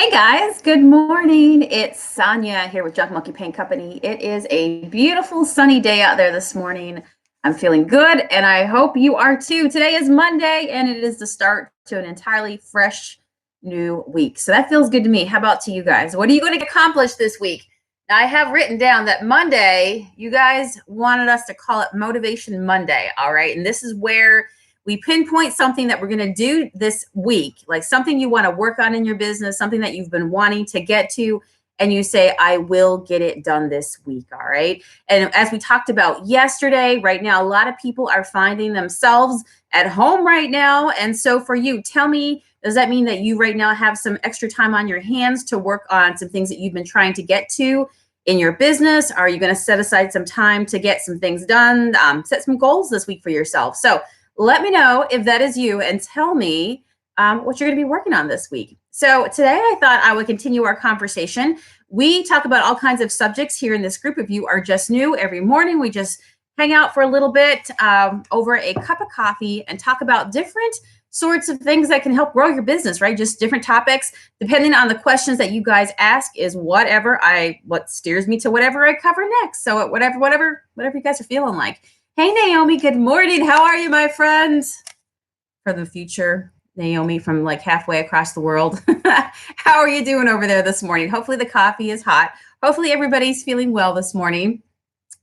Hey guys, good morning. It's Sonia here with Junk Monkey Paint Company. It is a beautiful sunny day out there this morning. I'm feeling good and I hope you are too. Today is Monday and it is the start to an entirely fresh new week. So that feels good to me. How about to you guys? What are you going to accomplish this week? Now, I have written down that Monday, you guys wanted us to call it Motivation Monday. All right. And this is where we pinpoint something that we're going to do this week, like something you want to work on in your business, something that you've been wanting to get to, and you say, I will get it done this week. All right. And as we talked about yesterday, right now, a lot of people are finding themselves at home right now. And so for you, tell me, does that mean that you right now have some extra time on your hands to work on some things that you've been trying to get to in your business? Are you going to set aside some time to get some things done? Set some goals this week for yourself. So let me know if that is you and tell me what you're going to be working on this week. So today I thought I would continue our conversation. We talk about all kinds of subjects here in this group. If you are just new, every morning we just hang out for a little bit over a cup of coffee and talk about different sorts of things that can help grow your business, right? Just different topics, depending on the questions that you guys ask is what steers me to whatever I cover next. So whatever you guys are feeling like. Hey, Naomi, good morning. How are you, my friend? For the future, Naomi from like halfway across the world. How are you doing over there this morning? Hopefully the coffee is hot. Hopefully everybody's feeling well this morning.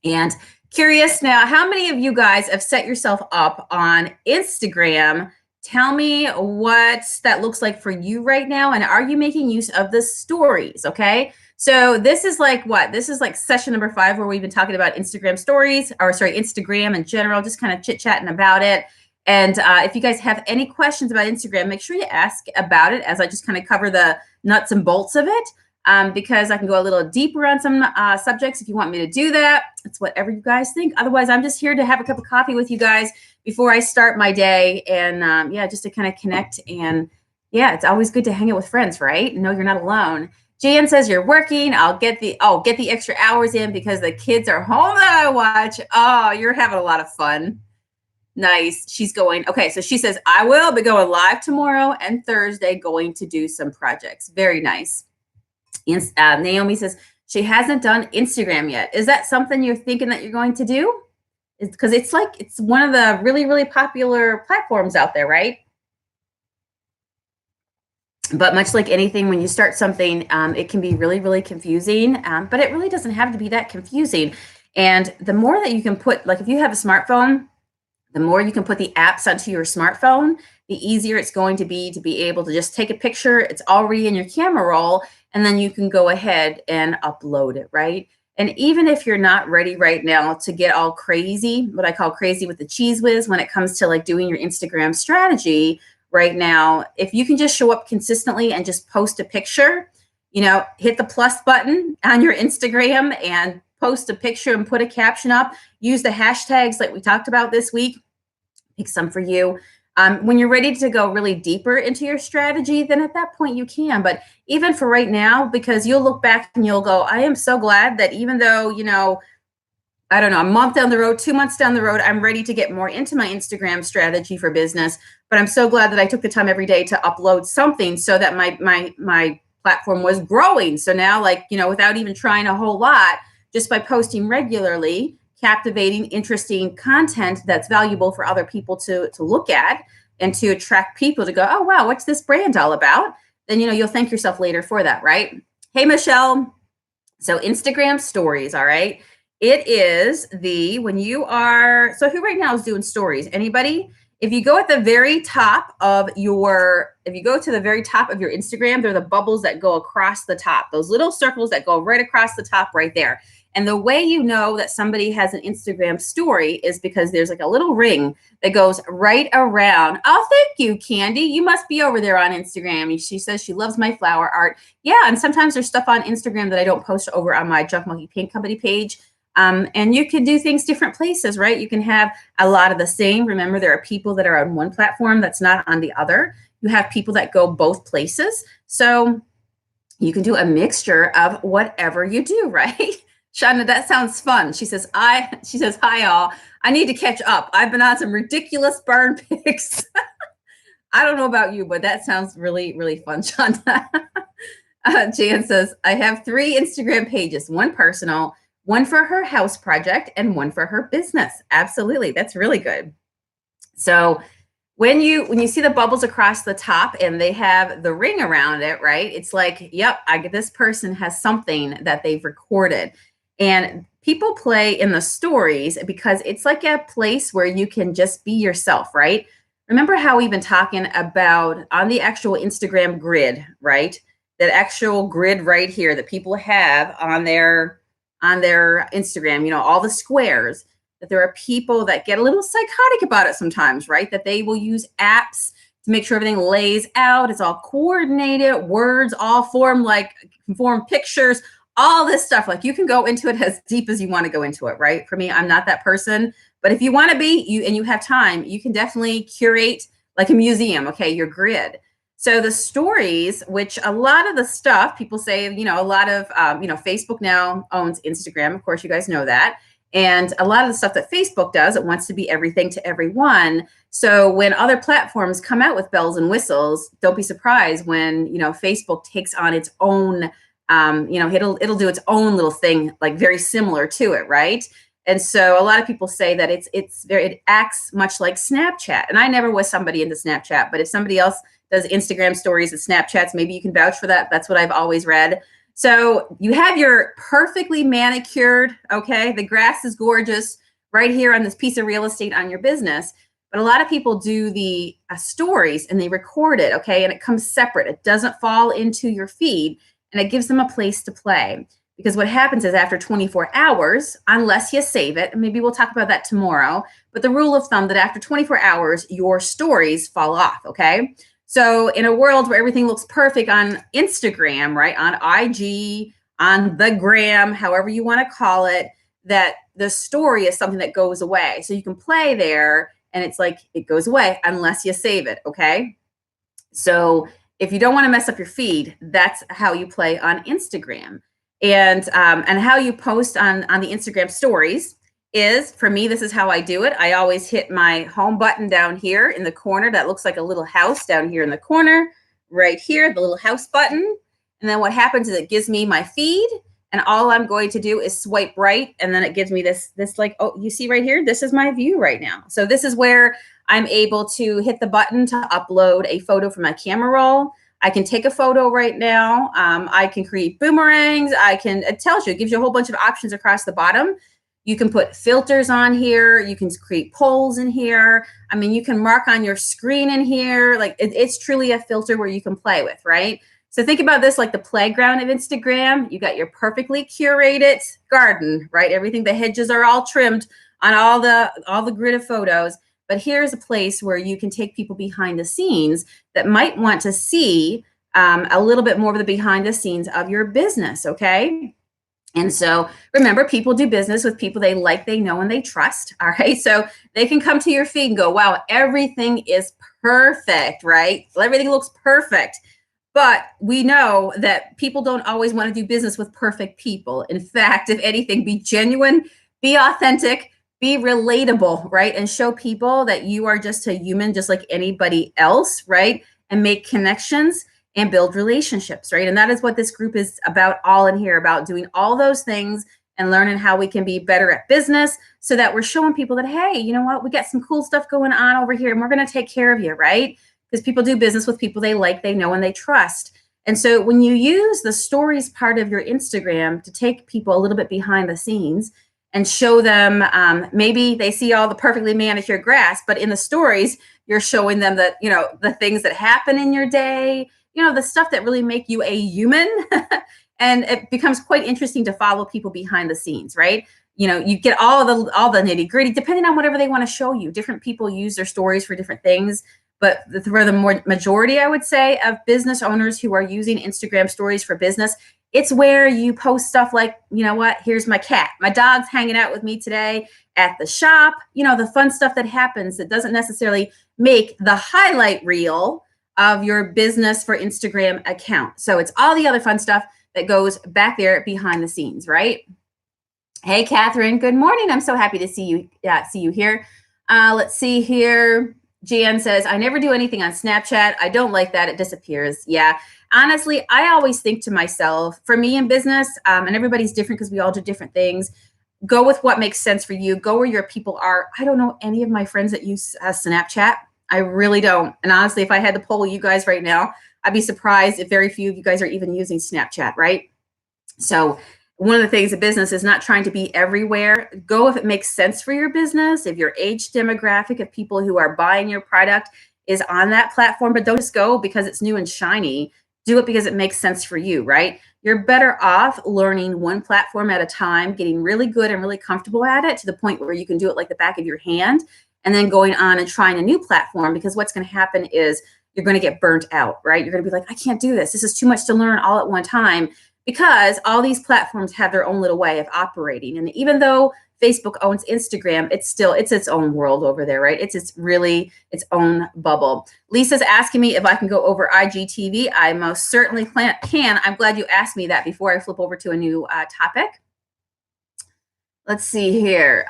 And curious now, how many of you guys have set yourself up on Instagram? Tell me what that looks like for you right now. And are you making use of the stories? Okay. So this is like what? This is like session number 5 where we've been talking about Instagram stories, Instagram in general, just kind of chit-chatting about it. And if you guys have any questions about Instagram, make sure you ask about it as I just kind of cover the nuts and bolts of it. Because I can go a little deeper on some subjects if you want me to do that. It's whatever you guys think. Otherwise, I'm just here to have a cup of coffee with you guys before I start my day. And just to kind of connect. And yeah, it's always good to hang out with friends, right? No, you're not alone. Jan says you're working. I'll get the extra hours in because the kids are home that I watch. Oh, you're having a lot of fun. Nice. She's going. Okay. So she says, I will be going live tomorrow and Thursday, going to do some projects. Very nice. Naomi says she hasn't done Instagram yet. Is that something you're thinking that you're going to do? Because it's one of the really, really popular platforms out there, right? But much like anything, when you start something, it can be really, really confusing, but it really doesn't have to be that confusing. And the more that you can put, like if you have a smartphone, the more you can put the apps onto your smartphone, the easier it's going to be able to just take a picture. It's already in your camera roll, and then you can go ahead and upload it, right? And even if you're not ready right now to get all crazy, what I call crazy with the cheese whiz when it comes to like doing your Instagram strategy right now, if you can just show up consistently and just post a picture, hit the plus button on your Instagram and post a picture and put a caption up, use the hashtags like we talked about this week, pick some for you. When you're ready to go really deeper into your strategy, then at that point you can. But even for right now, because you'll look back and you'll go, I am so glad that even though, I don't know, a month down the road, 2 months down the road, I'm ready to get more into my Instagram strategy for business. But I'm so glad that I took the time every day to upload something so that my platform was growing. So now, without even trying a whole lot, just by posting regularly, captivating, interesting content that's valuable for other people to look at and to attract people to go, oh, wow, what's this brand all about? Then, you'll thank yourself later for that, right? Hey, Michelle. So Instagram stories, all right? It is so who right now is doing stories? Anybody? If you go to the very top of your Instagram, they're the bubbles that go across the top, those little circles that go right across the top right there. And the way you know that somebody has an Instagram story is because there's like a little ring that goes right around. Oh, thank you, Candy. You must be over there on Instagram. She says she loves my flower art. Yeah, and sometimes there's stuff on Instagram that I don't post over on my Junk Monkey Paint Company page. And you can do things different places, right? You can have a lot of the same. Remember, there are people that are on one platform that's not on the other. You have people that go both places. So you can do a mixture of whatever you do, right? Shana, that sounds fun. She says, hi, all. I need to catch up. I've been on some ridiculous burn pics. I don't know about you, but that sounds really, really fun, Shana. Jan says, I have 3 Instagram pages, one personal, one for her house project, and one for her business. Absolutely. That's really good. So when you see the bubbles across the top and they have the ring around it, right? It's like, yep, this person has something that they've recorded. And people play in the stories because it's like a place where you can just be yourself, right? Remember how we've been talking about on the actual Instagram grid, right? That actual grid right here that people have on their Instagram, all the squares, that there are people that get a little psychotic about it sometimes, right? That they will use apps to make sure everything lays out. It's all coordinated, words all form pictures, all this stuff. Like you can go into it as deep as you want to go into it, right? For me, I'm not that person. But if you want to be, you have time, you can definitely curate like a museum, okay, your grid. So the stories, which a lot of the stuff people say, a lot of, Facebook now owns Instagram. Of course, you guys know that. And a lot of the stuff that Facebook does, it wants to be everything to everyone. So when other platforms come out with bells and whistles, don't be surprised when, Facebook takes on its own, it'll do its own little thing, like very similar to it, right? And so a lot of people say that it acts much like Snapchat. And I never was somebody into Snapchat, but if somebody else does Instagram stories and Snapchats, maybe you can vouch for that. That's what I've always read. So you have your perfectly manicured, okay, the grass is gorgeous right here on this piece of real estate on your business. But a lot of people do the stories and they record it, okay, and it comes separate. It doesn't fall into your feed and it gives them a place to play. Because what happens is after 24 hours, unless you save it, and maybe we'll talk about that tomorrow, but the rule of thumb that after 24 hours, your stories fall off, okay? So in a world where everything looks perfect on Instagram, right, on IG, on the gram, however you want to call it, that the story is something that goes away. So you can play there and it's like it goes away unless you save it, okay? So if you don't want to mess up your feed, that's how you play on Instagram. And how you post on the Instagram stories is, for me, this is how I do it. I always hit my home button down here in the corner. That looks like a little house down here in the corner, right here, the little house button. And then what happens is it gives me my feed, and all I'm going to do is swipe right, and then it gives me this like, oh, you see right here, this is my view right now. So this is where I'm able to hit the button to upload a photo from my camera roll. I can take a photo right now. I can create boomerangs. It tells you, it gives you a whole bunch of options across the bottom. You can put filters on here. You can create polls in here. I mean, you can mark on your screen in here. Like it's truly a filter where you can play with, right? So think about this like the playground of Instagram. You got your perfectly curated garden, right? Everything, the hedges are all trimmed on all the grid of photos. But here's a place where you can take people behind the scenes that might want to see a little bit more of the behind the scenes of your business, okay? And so remember, people do business with people they like, they know, and they trust, all right? So they can come to your feed and go, wow, everything is perfect, right? Everything looks perfect. But we know that people don't always want to do business with perfect people. In fact, if anything, be genuine, be authentic, be relatable, right? And show people that you are just a human, just like anybody else, right? And make connections and build relationships, right? And that is what this group is about, all in here, about doing all those things and learning how we can be better at business so that we're showing people that, hey, you know what? We got some cool stuff going on over here and we're going to take care of you, right? Because people do business with people they like, they know, and they trust. And so when you use the stories part of your Instagram to take people a little bit behind the scenes and show them, maybe they see all the perfectly manicured grass, but in the stories, you're showing them that, the things that happen in your day, the stuff that really make you a human. And it becomes quite interesting to follow people behind the scenes, right? You get all the nitty gritty, depending on whatever they want to show you. Different people use their stories for different things. But for the majority, I would say, of business owners who are using Instagram stories for business, it's where you post stuff like, you know what, here's my cat. My dog's hanging out with me today at the shop. The fun stuff that happens that doesn't necessarily make the highlight reel of your business for Instagram account. So it's all the other fun stuff that goes back there behind the scenes, right? Hey, Catherine, good morning. I'm so happy to see you here. Let's see here. Jan says, I never do anything on Snapchat. I don't like that. It disappears. Yeah. Honestly, I always think to myself, for me in business, and everybody's different because we all do different things. Go with what makes sense for you. Go where your people are. I don't know any of my friends that use Snapchat. I really don't. And honestly, if I had to poll you guys right now, I'd be surprised if very few of you guys are even using Snapchat, right? So one of the things of business is not trying to be everywhere. Go if it makes sense for your business, if your age demographic of people who are buying your product is on that platform, but don't just go because it's new and shiny. Do it because it makes sense for you, right? You're better off learning one platform at a time, getting really good and really comfortable at it to the point where you can do it like the back of your hand, and then going on and trying a new platform, because what's going to happen is you're going to get burnt out, right? You're going to be like, I can't do this. This is too much to learn all at one time, because all these platforms have their own little way of operating. And even though Facebook owns Instagram, it's its own world over there, right? It's really its own bubble. Lisa's asking me if I can go over IGTV. I most certainly can. I'm glad you asked me that before I flip over to a new topic. Let's see here.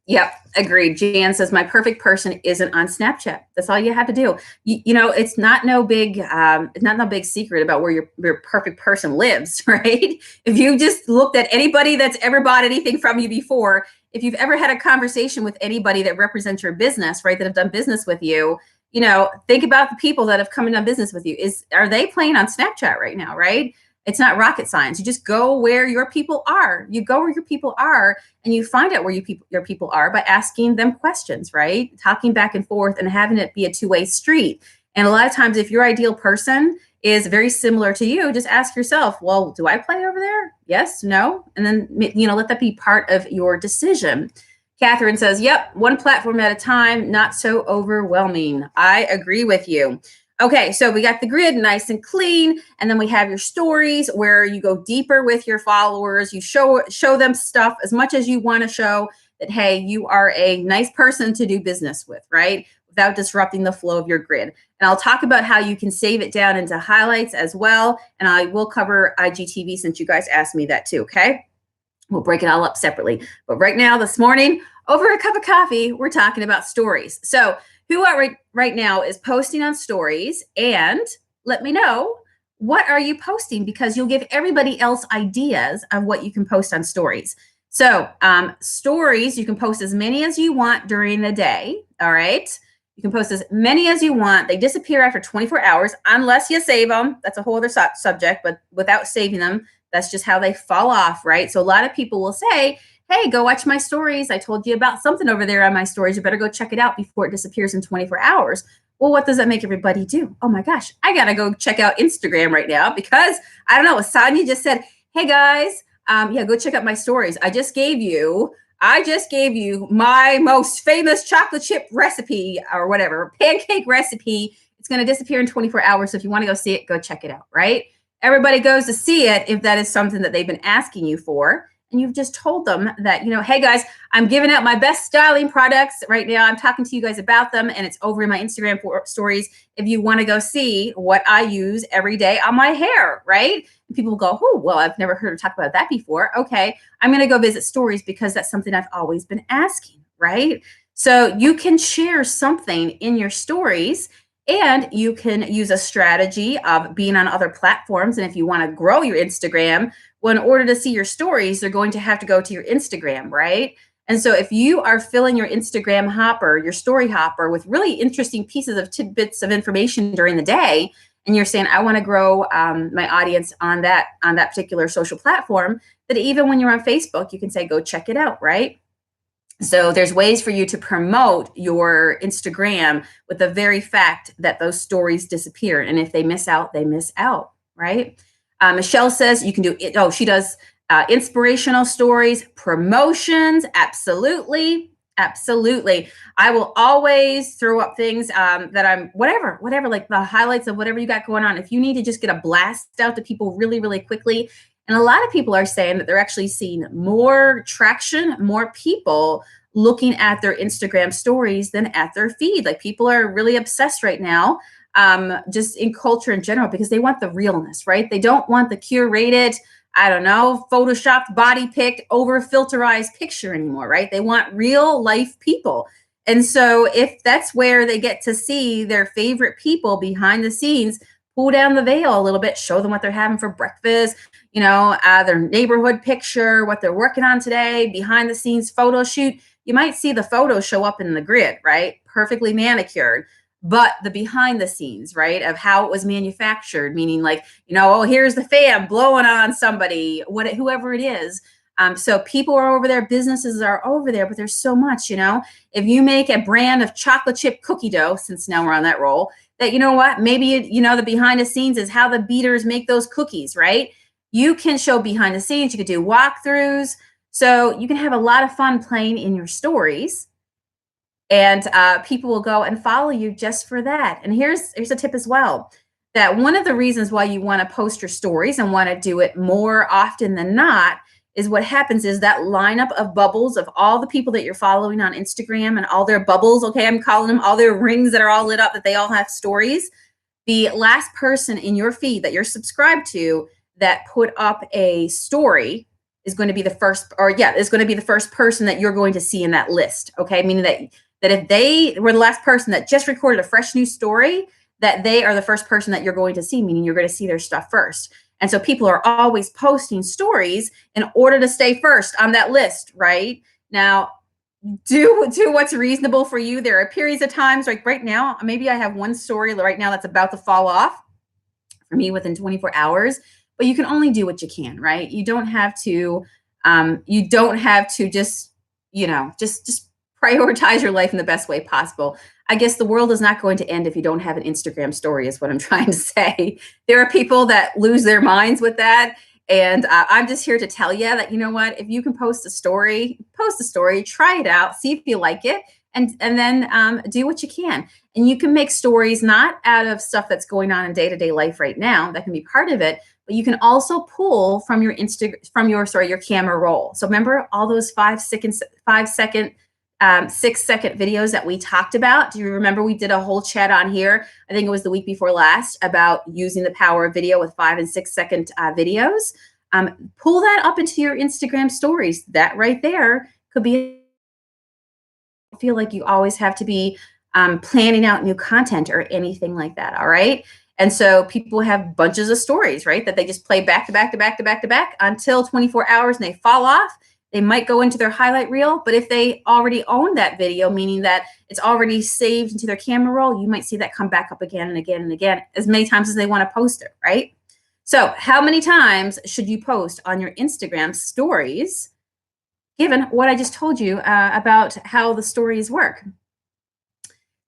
Yep, agreed. Jan says, my perfect person isn't on Snapchat. That's all you have to do. You know, it's not no big secret about where your perfect person lives, right? If you just looked at anybody that's ever bought anything from you before, if you've ever had a conversation with anybody that represents your business, right, that have done business with you, you know, think about the people that have come and done business with you. Are they playing on Snapchat right now, right? It's not rocket science. You just go where your people are. You go where your people are, and you find out where your people are by asking them questions, right? Talking back and forth and having it be a two-way street. And a lot of times, if your ideal person is very similar to you, just ask yourself, well, do I play over there? Yes, no? And then, you know, let that be part of your decision. Catherine says, yep, one platform at a time, not so overwhelming. I agree with you. Okay, so we got the grid nice and clean, and then we have your stories where you go deeper with your followers. You show them stuff as much as you want to show that, hey, you are a nice person to do business with, right? Without disrupting the flow of your grid. And I'll talk about how you can save it down into highlights as well, and I will cover IGTV since you guys asked me that too, okay? We'll break it all up separately. But right now, this morning, over a cup of coffee, we're talking about stories. So who right now is posting on stories, and let me know, what are you posting? Because you'll give everybody else ideas of what you can post on stories. So stories, you can post as many as you want during the day. All right. You can post as many as you want. They disappear after 24 hours unless you save them. That's a whole other subject, but without saving them, that's just how they fall off, right? So a lot of people will say, hey, go watch my stories. I told you about something over there on my stories. You better go check it out before it disappears in 24 hours. Well, what does that make everybody do? Oh my gosh, I got to go check out Instagram right now because I don't know. Sonia just said, hey guys, yeah, go check out my stories. I just gave you my most famous chocolate chip recipe or whatever, pancake recipe. It's going to disappear in 24 hours. So if you want to go see it, go check it out, right? Everybody goes to see it if that is something that they've been asking you for. And you've just told them that, you know, hey guys, I'm giving out my best styling products right now. I'm talking to you guys about them, and it's over in my Instagram stories if you want to go see what I use every day on my hair, right? And people will go, oh, well, I've never heard her talk about that before. Okay, I'm going to go visit stories because that's something I've always been asking, right? So you can share something in your stories, and you can use a strategy of being on other platforms. And if you want to grow your Instagram, well, in order to see your stories, they're going to have to go to your Instagram, right? And so if you are filling your Instagram hopper, your story hopper with really interesting pieces of tidbits of information during the day, and you're saying, I want to grow my audience on that particular social platform, that even when you're on Facebook, you can say, go check it out, right? So there's ways for you to promote your Instagram with the very fact that those stories disappear. And if they miss out, they miss out, right? Michelle says you can do it. Oh, she does inspirational stories, promotions. Absolutely. Absolutely. I will always throw up things that I'm whatever, like the highlights of whatever you got going on. If you need to just get a blast out to people really, really quickly. And a lot of people are saying that they're actually seeing more traction, more people looking at their Instagram stories than at their feed. Like people are really obsessed right now, just in culture in general, because they want the realness, right? They don't want the curated, I don't know, photoshopped, body picked, over filterized picture anymore, right? They want real life people. And so if that's where they get to see their favorite people behind the scenes, pull down the veil a little bit, show them what they're having for breakfast, their neighborhood picture, what they're working on today, behind the scenes photo shoot. You might see the photos show up in the grid, right? Perfectly manicured. But the behind the scenes, right, of how it was manufactured, meaning like, oh, here's the fan blowing on somebody, whoever it is. So people are over there, businesses are over there, but there's so much, if you make a brand of chocolate chip cookie dough, since now we're on that roll, that, maybe, the behind the scenes is how the beaters make those cookies, right? You can show behind the scenes. You could do walkthroughs. So you can have a lot of fun playing in your stories. And people will go and follow you just for that. And here's a tip as well, that one of the reasons why you want to post your stories and want to do it more often than not is what happens is that lineup of bubbles of all the people that you're following on Instagram and all their bubbles, okay, I'm calling them all their rings that are all lit up, that they all have stories. The last person in your feed that you're subscribed to that put up a story is going to be the first, is going to be the first person that you're going to see in that list, okay? Meaning that if they were the last person that just recorded a fresh new story, that they are the first person that you're going to see, meaning you're going to see their stuff first. And so people are always posting stories in order to stay first on that list, right? Now, do what's reasonable for you. There are periods of times, like right now, maybe I have one story right now that's about to fall off for me within 24 hours, but you can only do what you can, right? You don't have to just prioritize your life in the best way possible. I guess the world is not going to end if you don't have an Instagram story, is what I'm trying to say. There are people that lose their minds with that. And I'm just here to tell you that, if you can post a story, try it out, see if you like it, and then do what you can. And you can make stories not out of stuff that's going on in day-to-day life right now. That can be part of it, but you can also pull from your your camera roll. So remember all those 5-second, 6-second videos that we talked about? Do you remember we did a whole chat on here? I think it was the week before last about using the power of video with 5- and 6-second videos. Pull that up into your Instagram stories. That right there could be. I feel like you always have to be planning out new content or anything like that. All right. And so people have bunches of stories, right, that they just play back to back to back to back to back until 24 hours and they fall off. They might go into their highlight reel, but if they already own that video, meaning that it's already saved into their camera roll, you might see that come back up again and again and again, as many times as they want to post it, right? So how many times should you post on your Instagram stories, given what I just told you about how the stories work?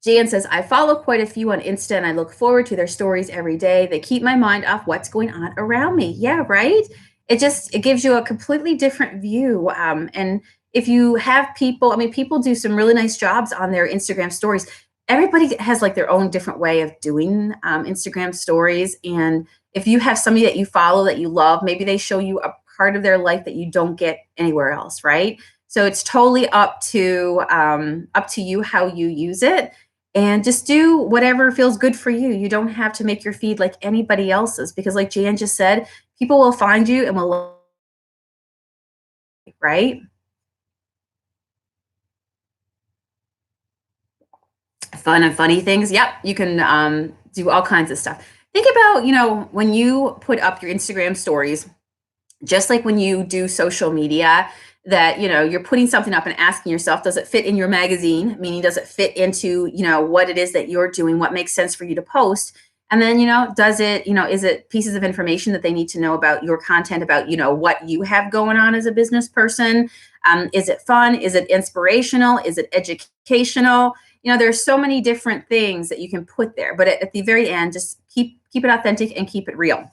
Jan says, I follow quite a few on Insta and I look forward to their stories every day. They keep my mind off what's going on around me. Yeah, right? It gives you a completely different view. And if you have people, people do some really nice jobs on their Instagram stories. Everybody has like their own different way of doing Instagram stories. And if you have somebody that you follow that you love, maybe they show you a part of their life that you don't get anywhere else, right? So it's totally up to you how you use it. And just do whatever feels good for you. You don't have to make your feed like anybody else's, because like Jan just said, people will find you and will, right? Fun and funny things. Yep, you can do all kinds of stuff. Think about, when you put up your Instagram stories, just like when you do social media, that you're putting something up and asking yourself, does it fit in your magazine? Meaning, does it fit into what it is that you're doing, what makes sense for you to post? And then does it is it pieces of information that they need to know about your content, about what you have going on as a business person? Is it fun? Is it inspirational? Is it educational? There's so many different things that you can put there, but at the very end, just keep it authentic and keep it real.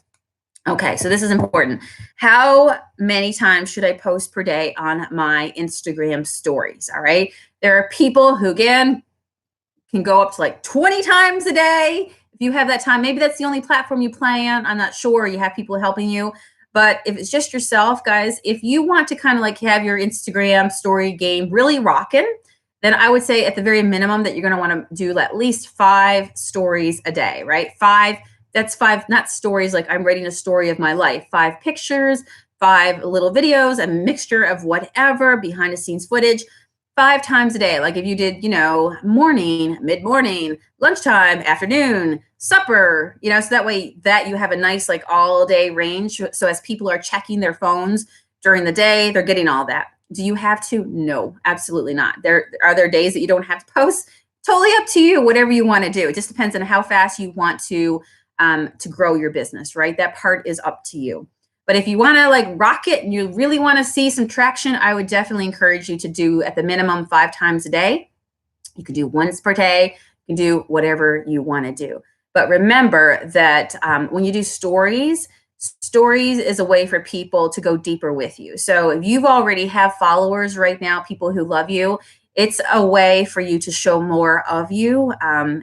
Okay, so this is important. How many times should I post per day on my Instagram stories? All right. There are people who, again, can go up to like 20 times a day. If you have that time, maybe that's the only platform you play on. I'm not sure. You have people helping you. But if it's just yourself, guys, if you want to kind of like have your Instagram story game really rocking, then I would say at the very minimum that you're going to want to do at least 5 stories a day, right? 5. That's 5, not stories like I'm writing a story of my life. 5 pictures, 5 little videos, a mixture of whatever, behind the scenes footage. 5 times a day. Like if you did, morning, mid-morning, lunchtime, afternoon, supper, so that way that you have a nice like all day range. So as people are checking their phones during the day, they're getting all that. Do you have to? No, absolutely not. There days that you don't have to post. Totally up to you, whatever you want to do. It just depends on how fast you want to grow your business, right? That part is up to you. But if you want to like rock it and you really want to see some traction, I would definitely encourage you to do at the minimum 5 times a day. You can do once per day. You can do whatever you want to do. But remember that when you do stories is a way for people to go deeper with you. So if you've already have followers right now, people who love you, it's a way for you to show more of you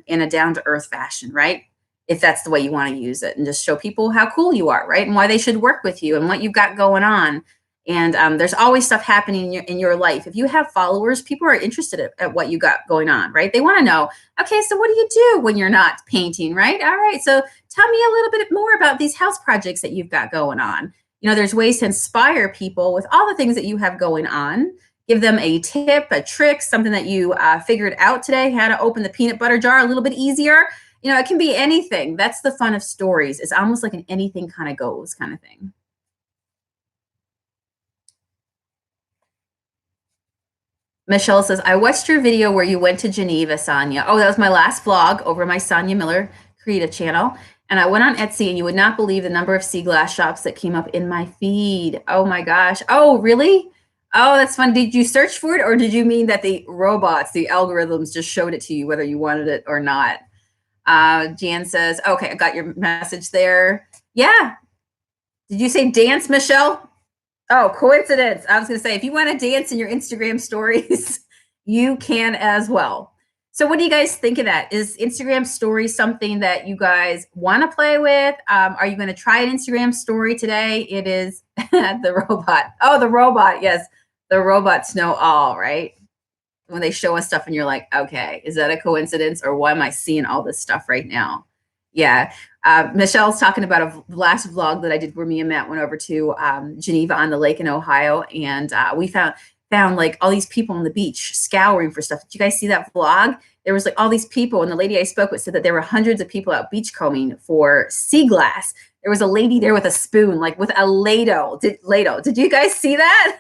in a down-to-earth fashion, right? If that's the way you want to use it, and just show people how cool you are, right? And why they should work with you and what you've got going on. And there's always stuff happening in your life. If you have followers, people are interested at what you got going on, right? They want to know, okay, so what do you do when you're not painting, right? All right, so tell me a little bit more about these house projects that you've got going on. There's ways to inspire people with all the things that you have going on. Give them a tip, a trick, something that you figured out today, how to open the peanut butter jar a little bit easier. It can be anything. That's the fun of stories. It's almost like an anything kind of goes kind of thing. Michelle says, I watched your video where you went to Geneva, Sonia. Oh, that was my last vlog over my Sonia Miller Creative channel. And I went on Etsy, and you would not believe the number of sea glass shops that came up in my feed. Oh my gosh. Oh, really? Oh, that's fun. Did you search for it, or did you mean that the robots, the algorithms just showed it to you whether you wanted it or not? Jan says, okay, I got your message there. Yeah. Did you say dance, Michelle? Oh, coincidence. I was going to say, if you want to dance in your Instagram stories, you can as well. So what do you guys think of that? Is Instagram stories something that you guys want to play with? Are you going to try an Instagram story today? It is the robot. Oh, the robot. Yes. The robots know all, right? When they show us stuff and you're like, okay, is that a coincidence, or why am I seeing all this stuff right now? Yeah. Michelle's talking about a last vlog that I did where me and Matt went over to Geneva on the lake in Ohio. And we found like all these people on the beach scouring for stuff. Did you guys see that vlog? There was like all these people, and the lady I spoke with said that there were hundreds of people out beachcombing for sea glass. There was a lady there with a spoon, like with a ladle. Did you guys see that?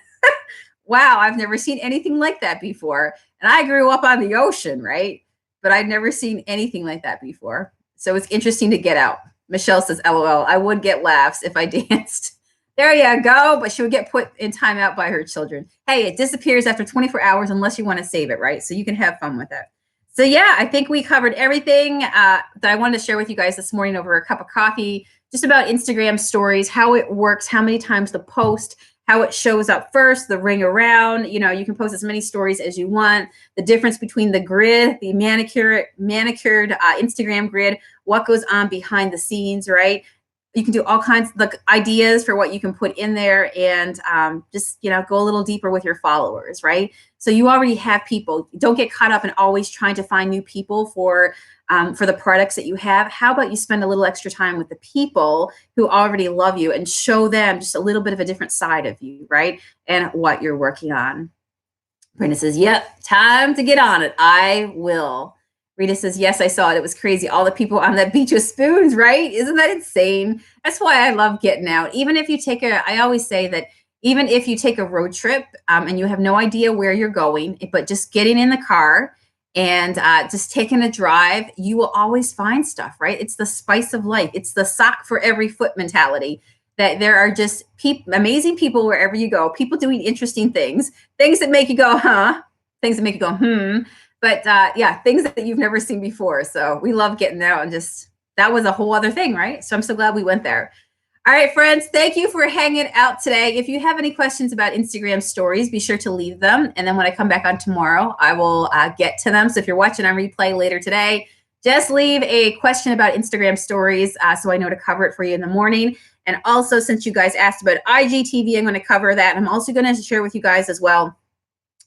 Wow, I've never seen anything like that before. And I grew up on the ocean, right? But I'd never seen anything like that before. So it's interesting to get out. Michelle says, LOL, I would get laughs if I danced. There you go. But she would get put in timeout by her children. Hey, it disappears after 24 hours unless you want to save it, right? So you can have fun with it. So yeah, I think we covered everything that I wanted to share with you guys this morning over a cup of coffee, just about Instagram stories, how it works, how many times to post, how it shows up first, the ring around. You can post as many stories as you want. The difference between the grid, the manicured Instagram grid, what goes on behind the scenes, right? You can do all kinds of ideas for what you can put in there, and just go a little deeper with your followers, right? So you already have people. Don't get caught up in always trying to find new people for the products that you have. How about you spend a little extra time with the people who already love you and show them just a little bit of a different side of you, right? And what you're working on. Brenda says, yep, time to get on it. I will. Rita says, yes, I saw it. It was crazy. All the people on that beach with spoons, right? Isn't that insane? That's why I love getting out. Even if you I always say that even if you take a road trip and you have no idea where you're going, but just getting in the car and just taking a drive, you will always find stuff, right? It's the spice of life. It's the sock for every foot mentality, that there are just amazing people wherever you go, people doing interesting things that make you go, huh? Things that make you go, But yeah, things that you've never seen before. So we love getting out, and that was a whole other thing, right? So I'm so glad we went there. All right, friends, thank you for hanging out today. If you have any questions about Instagram stories, be sure to leave them. And then when I come back on tomorrow, I will get to them. So if you're watching on replay later today, just leave a question about Instagram stories so I know to cover it for you in the morning. And also, since you guys asked about IGTV, I'm going to cover that. I'm also going to share with you guys as well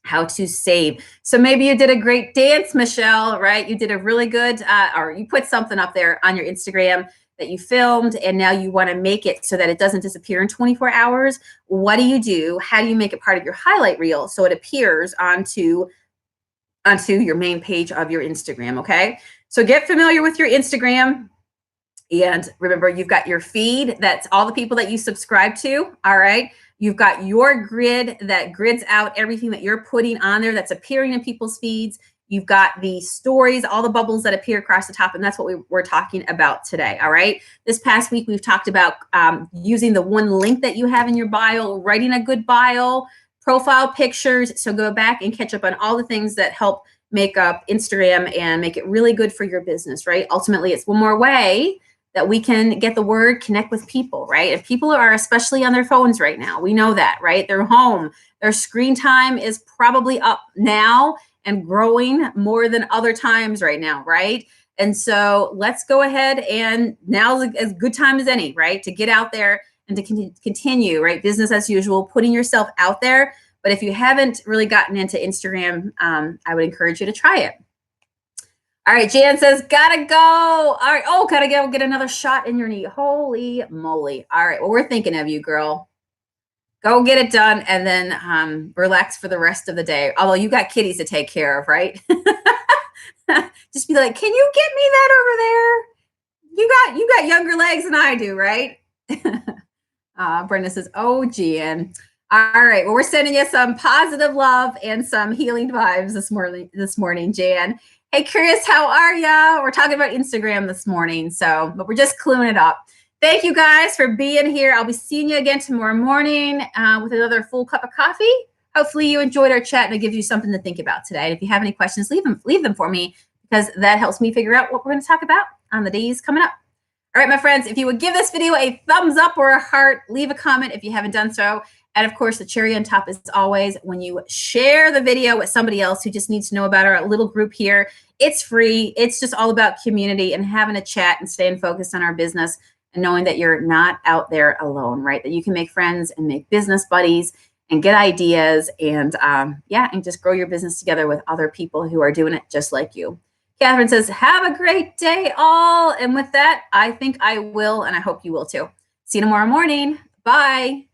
how to save. So maybe you did a great dance, Michelle, right? You did a really good, or you put something up there on your Instagram. that you filmed and now you want to make it so that it doesn't disappear in 24 hours. What do? How do you make it part of your highlight reel so it appears onto your main page of your Instagram? Okay, so get familiar with your Instagram. And remember, you've got your feed. That's all the people that you subscribe to. All right. You've got your grid that grids out everything that you're putting on there that's appearing in people's feeds. You've got the stories, all the bubbles that appear across the top. And that's what we're talking about today. All right. This past week, we've talked about using the one link that you have in your bio, writing a good bio, profile pictures. So go back and catch up on all the things that help make up Instagram and make it really good for your business, right? Ultimately, it's one more way that we can get the word, connect with people, right? And people are especially on their phones right now. We know that, right? They're home. Their screen time is probably up now and growing more than other times right now, right? And so let's go ahead, and now's as good time as any, right? To get out there and to continue, right? Business as usual, putting yourself out there. But if you haven't really gotten into Instagram, I would encourage you to try it. All right, Jan says, gotta go. All right, oh, gotta go get another shot in your knee. Holy moly. All right, well, we're thinking of you, girl. Go get it done and then relax for the rest of the day. Although you got kitties to take care of, right? Just be like, can you get me that over there? You got younger legs than I do, right? Brenda says, oh, Jan. All right, well, we're sending you some positive love and some healing vibes this morning, Jan. Hey, Chris, how are ya? We're talking about Instagram this morning, but we're just cluing it up. Thank you guys for being here. I'll be seeing you again tomorrow morning with another full cup of coffee. Hopefully you enjoyed our chat and it gives you something to think about today. And if you have any questions, leave them for me, because that helps me figure out what we're going to talk about on the days coming up. All right, my friends, if you would give this video a thumbs up or a heart, leave a comment if you haven't done so. And of course, the cherry on top is always when you share the video with somebody else who just needs to know about our little group here. It's free. It's just all about community and having a chat and staying focused on our business and knowing that you're not out there alone, right? That you can make friends and make business buddies and get ideas and and just grow your business together with other people who are doing it just like you. Catherine says, have a great day all. And with that, I think I will, and I hope you will too. See you tomorrow morning. Bye.